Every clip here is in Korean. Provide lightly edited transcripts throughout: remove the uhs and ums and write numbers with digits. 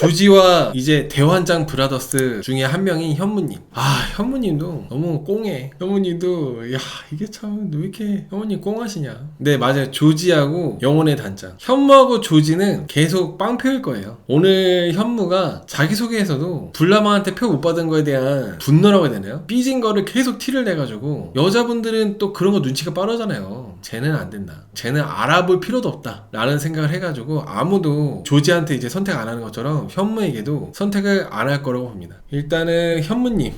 조지와 이제 대환장 브라더스 중에 한 명인 현무님. 아, 현무님도 너무 꽁해. 현무님도 야, 이게 참 왜 이렇게 현무님 꽁하시냐. 네, 맞아요. 조지하고 영혼의 단장. 현무하고 조지는 계속 빵표일 거예요. 오늘 현무가 자기소개에서도 불나방한테 표 못 받은 거에 대한 분노라고 해야 되나요? 삐진 거를 계속 티를 내가지고 여자분들은 또 그런 거 눈치가 빠르잖아요. 쟤는 안 된다. 쟤는 알아볼 필요도 없다. 라는 생각을 해가지고 아무도 조지한테 이제 선택 안 하는 것처럼 현무에게도 선택을 안 할 거라고 봅니다. 일단은 현무님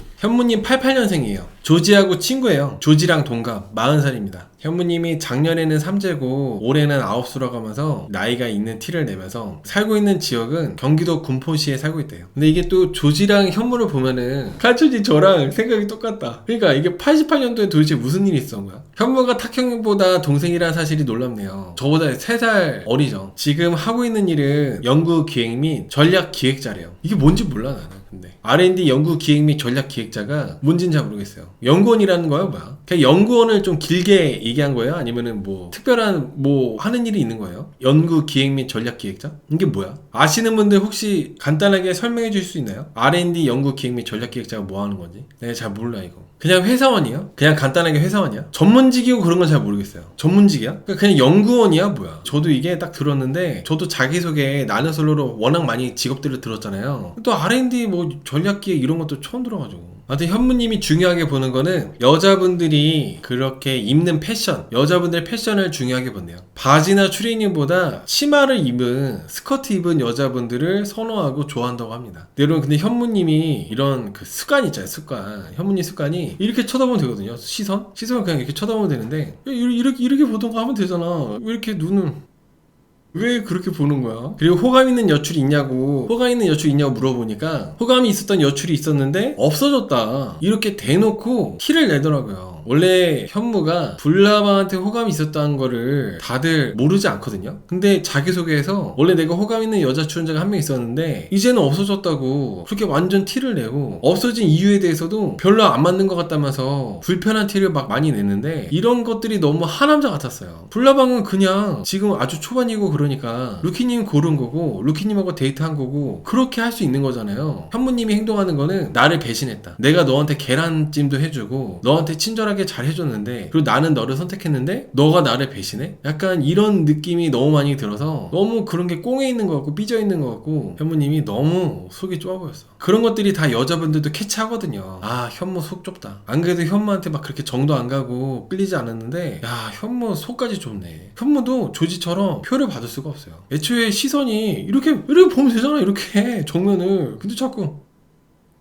88년생이에요. 조지하고 친구예요. 조지랑 동갑 40살입니다. 현무님이 작년에는 3제고 올해는 9수라고 하면서 나이가 있는 티를 내면서 살고 있는 지역은 경기도 군포시에 살고 있대요. 근데 이게 또 조지랑 현무를 보면은 간초지 저랑 생각이 똑같다. 그러니까 이게 88년도에 도대체 무슨 일이 있었던 거야? 현무가 탁형보다 동생이라는 사실이 놀랍네요. 저보다 3살 어리죠. 지금 하고 있는 일은 연구 기획 및 전략 기획자래요. 이게 뭔지 몰라 나는. 근데 R&D 연구 기획 및 전략 기획자가 뭔진 잘 모르겠어요. 연구원이라는 거야 뭐야? 그냥 연구원을 좀 길게 얘기한 거예요? 아니면은 뭐 특별한 뭐 하는 일이 있는 거예요? 연구 기획 및 전략 기획자? 이게 뭐야? 아시는 분들 혹시 간단하게 설명해 주실 수 있나요? R&D 연구 기획 및 전략 기획자가 뭐 하는 건지? 내가 잘 몰라 이거. 그냥 회사원이야? 그냥 간단하게 회사원이야? 전문직이고 그런 건 잘 모르겠어요. 전문직이야? 그냥 연구원이야? 뭐야? 저도 이게 딱 들었는데 저도 자기소개에 나는 솔로로 워낙 많이 직업들을 들었잖아요. 또 R&D 뭐 전략기획 이런 것도 처음 들어가지고. 하여튼 현무님이 중요하게 보는 거는 여자분들이 그렇게 입는 패션, 여자분들의 패션을 중요하게 본대요. 바지나 추리닝보다 치마를 입은, 스커트 입은 여자분들을 선호하고 좋아한다고 합니다. 여러분 근데 현무님이 이런 그 습관 있잖아요. 습관. 현무님 습관이 이렇게 쳐다보면 되거든요. 시선을 그냥 이렇게 쳐다보면 되는데 이렇게 보던가 하면 되잖아. 왜 이렇게 눈을 왜 그렇게 보는 거야? 그리고 호감 있는 여출이 있냐고 물어보니까 호감이 있었던 여출이 있었는데 없어졌다 이렇게 대놓고 티를 내더라고요. 원래 현무가 불나방한테 호감이 있었다는 거를 다들 모르지 않거든요. 근데 자기소개에서 원래 내가 호감 있는 여자 출연자가 한 명 있었는데 이제는 없어졌다고 그렇게 완전 티를 내고 없어진 이유에 대해서도 별로 안 맞는 것 같다면서 불편한 티를 막 많이 냈는데 이런 것들이 너무 하남자 같았어요. 불나방은 그냥 지금 아주 초반이고 그러니까 루키님 고른 거고 루키님하고 데이트한 거고 그렇게 할 수 있는 거잖아요. 현무님이 행동하는 거는 나를 배신했다. 내가 너한테 계란찜도 해주고 너한테 친절하게 잘 해줬는데 그리고 나는 너를 선택했는데 너가 나를 배신해? 약간 이런 느낌이 너무 많이 들어서 너무 그런 게 꽁에 있는 것 같고 삐져 있는 것 같고 현무님이 너무 속이 좁아 보였어. 그런 것들이 다 여자분들도 캐치하거든요. 아 현무 속 좁다. 안 그래도 현무한테 막 그렇게 정도 안 가고 끌리지 않았는데 야 현무 속까지 좁네. 현무도 조지처럼 표를 받을 수가 없어요. 애초에 시선이 이렇게 보면 되잖아. 이렇게 정면을. 근데 자꾸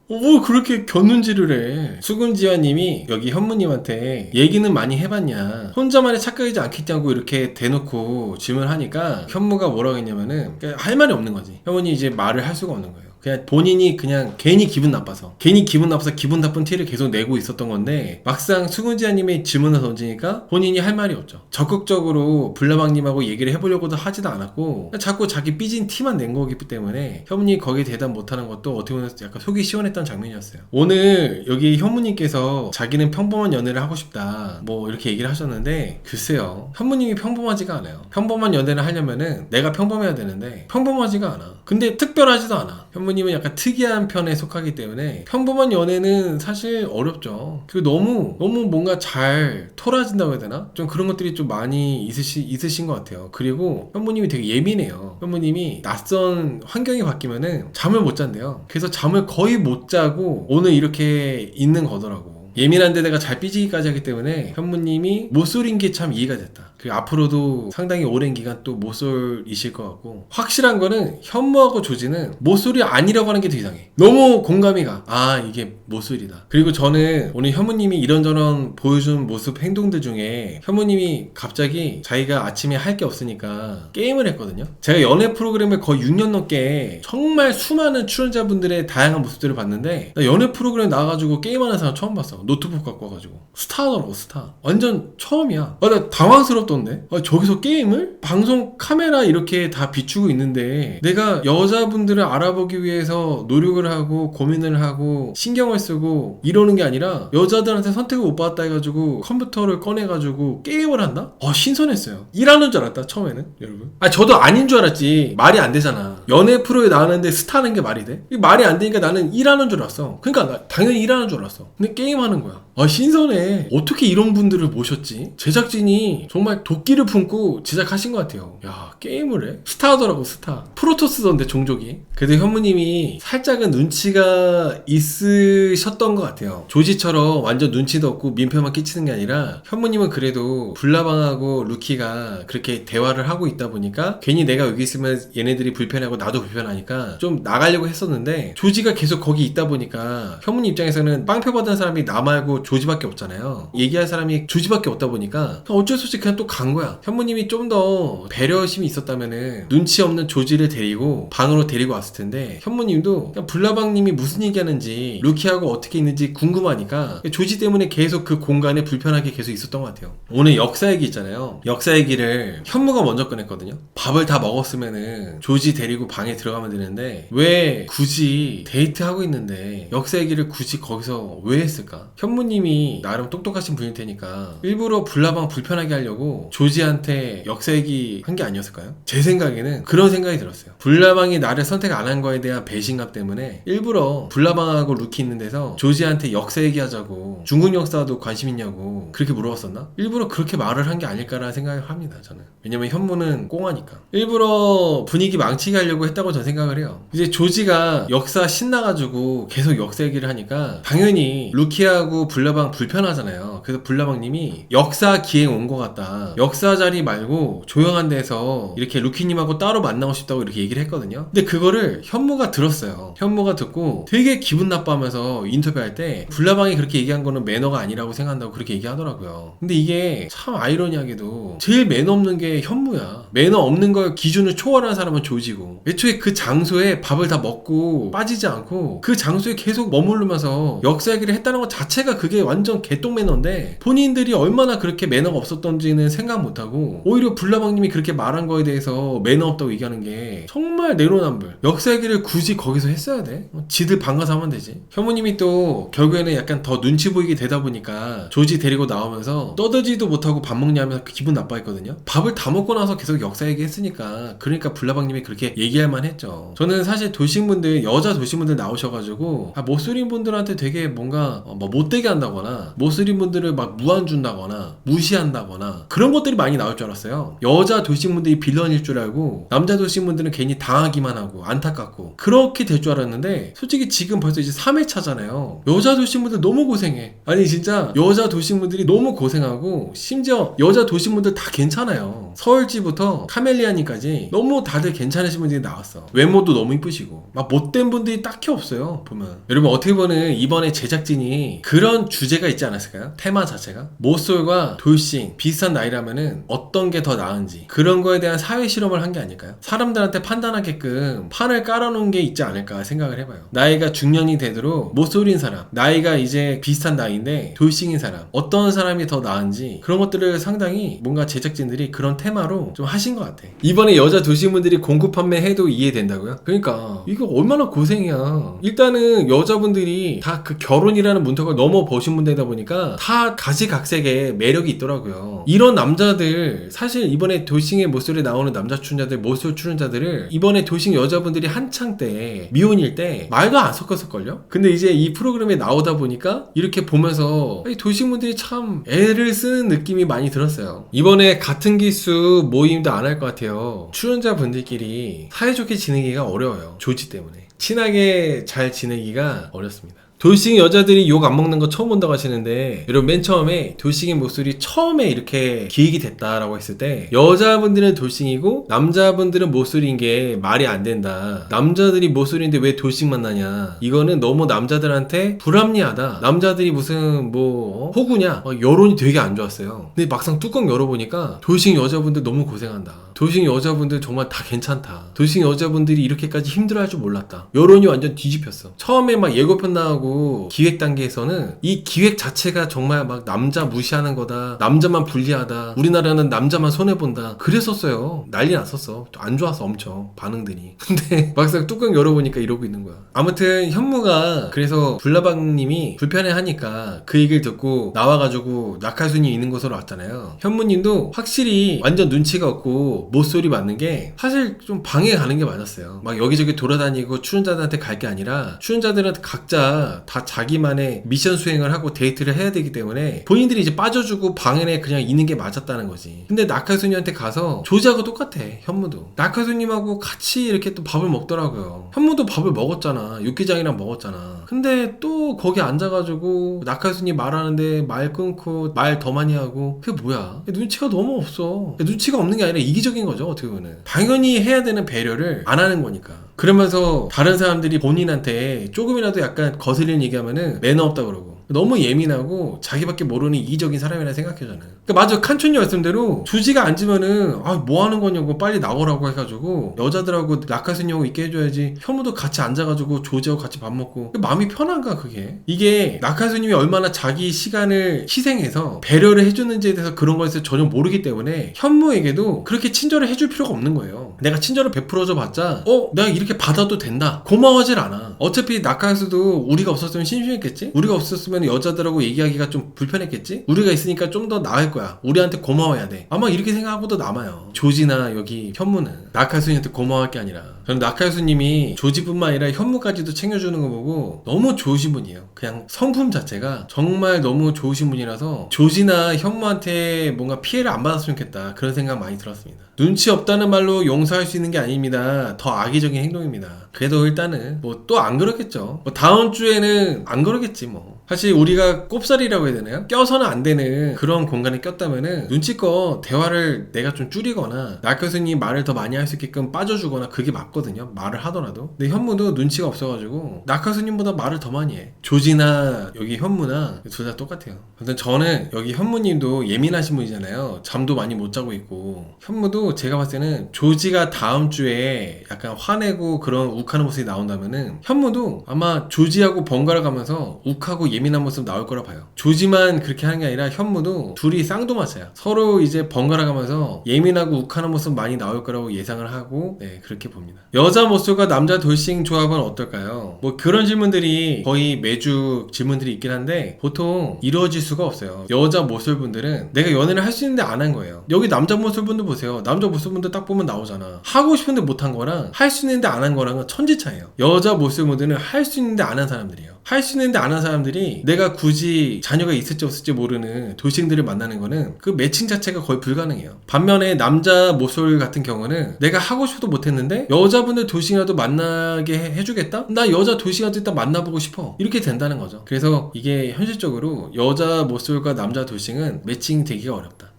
뭘 그렇게 곁눈질을 해. 수근지화님이 여기 현무님한테 얘기는 많이 해봤냐, 혼자만의 착각이지 않겠냐고 이렇게 대놓고 질문하니까 현무가 뭐라고 했냐면은 할 말이 없는 거지. 현무님 이제 말을 할 수가 없는 거예요. 그냥 본인이 그냥 괜히 기분 나빠서 기분 나쁜 티를 계속 내고 있었던 건데 막상 수근지아님의 질문을 던지니까 본인이 할 말이 없죠. 적극적으로 불나방님하고 얘기를 해보려고도 하지도 않았고 자꾸 자기 삐진 티만 낸 거기 때문에 현무님 거기에 대답 못하는 것도 어떻게 보면 약간 속이 시원했던 장면이었어요. 오늘 여기 현무님께서 자기는 평범한 연애를 하고 싶다 뭐 이렇게 얘기를 하셨는데 글쎄요, 현무님이 평범하지가 않아요. 평범한 연애를 하려면은 내가 평범해야 되는데 평범하지가 않아. 근데 특별하지도 않아. 현무님은 약간 특이한 편에 속하기 때문에 평범한 연애는 사실 어렵죠. 그리고 너무 뭔가 잘 토라진다고 해야 되나? 좀 그런 것들이 좀 많이 있으신 것 같아요. 그리고 현무님이 되게 예민해요. 현무님이 낯선 환경이 바뀌면은 잠을 못 잔대요. 그래서 잠을 거의 못 자고 오늘 이렇게 있는 거더라고. 예민한데 내가 잘 삐지기까지 하기 때문에 현무님이 모쏠인 게 참 이해가 됐다. 그리고 앞으로도 상당히 오랜 기간 또 모쏠이실 것 같고, 확실한 거는 현무하고 조지는 모쏠이 아니라고 하는 게 더 이상해. 너무 공감이 가. 아 이게 모쏠이다. 그리고 저는 오늘 현무님이 이런저런 보여준 모습 행동들 중에 현무님이 갑자기 자기가 아침에 할 게 없으니까 게임을 했거든요. 제가 연애 프로그램을 거의 6년 넘게 정말 수많은 출연자분들의 다양한 모습들을 봤는데 나 연애 프로그램 나와가지고 게임하는 사람 처음 봤어. 노트북 갖고 와가지고 스타더라고. 스타 완전 처음이야. 나 당황스럽더라고. 같던데? 저기서 게임을? 방송 카메라 이렇게 다 비추고 있는데 내가 여자분들을 알아보기 위해서 노력을 하고 고민을 하고 신경을 쓰고 이러는 게 아니라 여자들한테 선택을 못 받았다 해가지고 컴퓨터를 꺼내가지고 게임을 한다? 신선했어요. 일하는 줄 알았다 처음에는 여러분. 저도 아닌 줄 알았지. 말이 안 되잖아. 연애 프로에 나왔는데 스타는 게 말이 돼? 이게 말이 안 되니까 나는 일하는 줄 알았어. 그러니까 나 당연히 일하는 줄 알았어. 근데 게임하는 거야. 신선해. 어떻게 이런 분들을 모셨지? 제작진이 정말 도끼를 품고 제작하신 것 같아요. 야, 게임을 해? 스타더라고, 스타. 프로토스던데, 종족이. 그래도 현무님이 살짝은 눈치가 있으셨던 것 같아요. 조지처럼 완전 눈치도 없고 민폐만 끼치는 게 아니라 현무님은 그래도 불나방하고 루키가 그렇게 대화를 하고 있다 보니까 괜히 내가 여기 있으면 얘네들이 불편하고 나도 불편하니까 좀 나가려고 했었는데 조지가 계속 거기 있다 보니까 현무님 입장에서는 빵표 받은 사람이 나 말고 조지밖에 없잖아요. 얘기할 사람이 조지밖에 없다 보니까 어쩔 수 없이 그냥 또 간 거야. 현무님이 좀 더 배려심이 있었다면은 눈치 없는 조지를 데리고 방으로 데리고 왔을 텐데 현무님도 그냥 불나방님이 무슨 얘기하는지 루키하고 어떻게 있는지 궁금하니까 조지 때문에 계속 그 공간에 불편하게 계속 있었던 것 같아요. 오늘 역사 얘기 있잖아요. 역사 얘기를 현무가 먼저 꺼냈거든요. 밥을 다 먹었으면은 조지 데리고 방에 들어가면 되는데 왜 굳이 데이트하고 있는데 역사 얘기를 굳이 거기서 왜 했을까? 현무님이 나름 똑똑하신 분일 테니까 일부러 불나방 불편하게 하려고 조지한테 역사 얘기 한 게 아니었을까요? 제 생각에는 그런 생각이 들었어요. 불나방이 나를 선택 안 한 거에 대한 배신감 때문에 일부러 불나방하고 루키 있는 데서 조지한테 역사 얘기하자고 중국 역사도 관심 있냐고 그렇게 물어봤었나? 일부러 그렇게 말을 한 게 아닐까라는 생각을 합니다. 저는. 왜냐면 현무는 꽁하니까. 일부러 분위기 망치게 하려고 했다고 저는 생각을 해요. 이제 조지가 역사 신나가지고 계속 역사 얘기를 하니까 당연히 루키하고 불나방 불편하잖아요. 그래서 불나방님이 역사 기행 온 것 같다. 역사 자리 말고 조용한 데서 이렇게 루키님하고 따로 만나고 싶다고 이렇게 얘기를 했거든요. 근데 그거를 현무가 들었어요. 현무가 듣고 되게 기분 나빠하면서 인터뷰할 때 불나방이 그렇게 얘기한 거는 매너가 아니라고 생각한다고 그렇게 얘기하더라고요. 근데 이게 참 아이러니하게도 제일 매너 없는 게 현무야. 매너 없는 걸 기준을 초월하는 사람은 조지고 애초에 그 장소에 밥을 다 먹고 빠지지 않고 그 장소에 계속 머무르면서 역사 얘기를 했다는 것 자체가 그게 완전 개똥 매너인데 본인들이 얼마나 그렇게 매너가 없었던지는 생각 못하고 오히려 불나방님이 그렇게 말한 거에 대해서 매너 없다고 얘기하는 게 정말 내로남불. 역사 얘기를 굳이 거기서 했어야 돼? 지들 반가서 하면 되지. 현무님이 또 결국에는 약간 더 눈치 보이게 되다 보니까 조지 데리고 나오면서 떠들지도 못하고 밥 먹냐면서 기분 나빠했거든요. 밥을 다 먹고 나서 계속 역사 얘기했으니까 그러니까 불나방님이 그렇게 얘기할 만했죠. 저는 사실 도식분들 여자 도식분들 나오셔가지고 모쏠인 분들한테 되게 뭔가 못되게 한다거나 모쏠인 분들을 막 무안 준다거나 무시한다거나 그런 것들이 많이 나올 줄 알았어요. 여자 도식분들이 빌런일 줄 알고 남자 도식분들은 괜히 당하기만 하고 안타깝고 그렇게 될 줄 알았는데 솔직히 지금 벌써 이제 3회차잖아요. 여자 도식분들 너무 고생해. 아니 진짜 여자 도식분들이 너무 고생하고 심지어 여자 도식분들 다 괜찮아요. 서울지부터 카멜리아님까지 너무 다들 괜찮으신 분들이 나왔어. 외모도 너무 이쁘시고 막 못된 분들이 딱히 없어요. 보면 여러분 어떻게 보면 이번에 제작진이 그런 주제가 있지 않았을까요? 테마 자체가 모쏠과 돌싱 비슷한 나이라면은 어떤 게 더 나은지 그런 거에 대한 사회 실험을 한 게 아닐까요? 사람들한테 판단하게끔 판을 깔아놓은 게 있지 않을까 생각을 해봐요. 나이가 중년이 되도록 모쏠인 사람, 나이가 이제 비슷한 나이인데 돌싱인 사람, 어떤 사람이 더 나은지 그런 것들을 상당히 뭔가 제작진들이 그런 테마로 좀 하신 것 같아. 이번에 여자 도시분들이 공급 판매해도 이해된다고요? 그러니까 이거 얼마나 고생이야. 일단은 여자분들이 다 그 결혼이라는 문턱을 넘어 보신 분들이다 보니까 다 가지각색의 매력이 있더라고요. 이런 남자들 사실 이번에 도싱의 모쏠에 나오는 남자 출연자들 모쏠 출연자들을 이번에 도싱 여자분들이 한창 때 미혼일 때 말도 안 섞었을걸요? 근데 이제 이 프로그램에 나오다 보니까 이렇게 보면서 도싱분들이 참 애를 쓰는 느낌이 많이 들었어요. 이번에 같은 기수 모임도 안 할 것 같아요. 출연자분들끼리 사이좋게 지내기가 어려워요. 조지 때문에. 친하게 잘 지내기가 어렵습니다. 돌싱 여자들이 욕 안 먹는 거 처음 본다고 하시는데 여러분 맨 처음에 돌싱의 모쏠이 처음에 이렇게 기획이 됐다라고 했을 때 여자분들은 돌싱이고 남자분들은 모쏠인 게 말이 안 된다. 남자들이 모쏠인데 왜 돌싱 만나냐. 이거는 너무 남자들한테 불합리하다. 남자들이 무슨 뭐 호구냐. 여론이 되게 안 좋았어요. 근데 막상 뚜껑 열어보니까 돌싱 여자분들 너무 고생한다. 도싱 여자분들 정말 다 괜찮다. 도싱 여자분들이 이렇게까지 힘들어할 줄 몰랐다. 여론이 완전 뒤집혔어. 처음에 막 예고편 나오고 기획 단계에서는 이 기획 자체가 정말 막 남자 무시하는 거다. 남자만 불리하다. 우리나라는 남자만 손해본다. 그랬었어요. 난리 났었어. 안 좋았어 엄청 반응들이. 근데 막상 뚜껑 열어보니까 이러고 있는 거야. 아무튼 현무가 그래서 불나방님이 불편해하니까 그 얘기를 듣고 나와가지고 낙하순이 있는 곳으로 왔잖아요. 현무님도 확실히 완전 눈치가 없고 못소리 맞는 게 사실 좀 방에 가는 게 맞았어요. 막 여기저기 돌아다니고 출연자들한테 갈 게 아니라 출연자들한테 각자 다 자기만의 미션 수행을 하고 데이트를 해야 되기 때문에 본인들이 이제 빠져주고 방에 그냥 있는 게 맞았다는 거지. 근데 낙하순이한테 가서 조지하고 똑같아. 현무도 낙하순님하고 같이 이렇게 또 밥을 먹더라고요. 현무도 밥을 먹었잖아. 육개장이랑 먹었잖아. 근데 또 거기 앉아가지고 낙하순이 말하는데 말 끊고 말 더 많이 하고 그게 뭐야? 눈치가 너무 없어. 눈치가 없는 게 아니라 이기적인 거죠. 어떻게 보면 당연히 해야 되는 배려를 안 하는 거니까. 그러면서 다른 사람들이 본인한테 조금이라도 약간 거슬리는 얘기하면은 매너 없다 그러고 너무 예민하고 자기밖에 모르는 이기적인 사람이라 생각해잖아요. 그러니까 맞아. 칸촌이 말씀대로 조지가 앉으면은 뭐 하는 거냐고 빨리 나오라고 해가지고 여자들하고 낙하순이하고 있게 해줘야지. 현무도 같이 앉아가지고 조지하고 같이 밥 먹고 마음이 편한가 그게. 이게 낙하순님이 얼마나 자기 시간을 희생해서 배려를 해주는지에 대해서 그런 거에서 전혀 모르기 때문에 현무에게도 그렇게 친절을 해줄 필요가 없는 거예요. 내가 친절을 베풀어줘 봤자 내가 이렇게 받아도 된다 고마워하질 않아. 어차피 낙하수도 우리가 없었으면 심심했겠지. 우리가 없었으면 여자들하고 얘기하기가 좀 불편했겠지. 우리가 있으니까 좀 더 나을 거야. 우리한테 고마워해야 돼. 아마 이렇게 생각하고도 남아요. 조지나 여기 현무는 낙하수한테 고마워할 게 아니라 저는 낙하수님이 조지뿐만 아니라 현무까지도 챙겨주는 거 보고 너무 좋으신 분이에요. 그냥 성품 자체가 정말 너무 좋으신 분이라서 조지나 현무한테 뭔가 피해를 안 받았으면 좋겠다 그런 생각 많이 들었습니다. 눈치 없다는 말로 용서할 수 있는 게 아닙니다. 더 악의적인 행동입니다. 그래도 일단은 뭐 또 안 그러겠죠. 뭐 다음 주에는 안 그러겠지 뭐. 사실 우리가 꼽살이라고 해야 되나요? 껴서는 안 되는 그런 공간에 꼈다면은 눈치껏 대화를 내가 좀 줄이거나 낙하수님 말을 더 많이 할 수 있게끔 빠져주거나 그게 맞거든요. 말을 하더라도. 근데 현무도 눈치가 없어가지고 낙하수님보다 말을 더 많이 해. 조지나 여기 현무나 둘 다 똑같아요. 아무튼 저는 여기 현무님도 예민하신 분이잖아요. 잠도 많이 못 자고 있고. 현무도 제가 봤을 때는 조지가 다음 주에 약간 화내고 그런 욱하는 모습이 나온다면은 현무도 아마 조지하고 번갈아 가면서 욱하고 예민한 모습 나올 거라 봐요. 조지만 그렇게 하는 게 아니라 현무도 둘이 쌍두마차야. 서로 이제 번갈아 가면서 예민하고 욱하는 모습 많이 나올 거라고 예상을 하고 그렇게 봅니다. 여자 모쏠과 남자 돌싱 조합은 어떨까요? 뭐 그런 질문들이 거의 매주 질문들이 있긴 한데 보통 이루어질 수가 없어요. 여자 모쏠분들은 내가 연애를 할 수 있는데 안 한 거예요. 여기 남자 모쏠분들 보세요. 남자 모쏠분들 딱 보면 나오잖아. 하고 싶은데 못 한 거랑 할 수 있는데 안 한 거랑은 천지 차이에요. 여자 모쏠분들은 할 수 있는데 안 한 사람들이에요. 할 수 있는데 안 한 사람들이 내가 굳이 자녀가 있을지 없을지 모르는 돌싱들을 만나는 거는 그 매칭 자체가 거의 불가능해요. 반면에 남자 모쏠 같은 경우는 내가 하고 싶어도 못했는데 여자분들 돌싱이라도 만나게 해주겠다? 나 여자 돌싱한테 일단 만나보고 싶어. 이렇게 된다는 거죠. 그래서 이게 현실적으로 여자 모쏠과 남자 돌싱은 매칭 되기가 어렵다.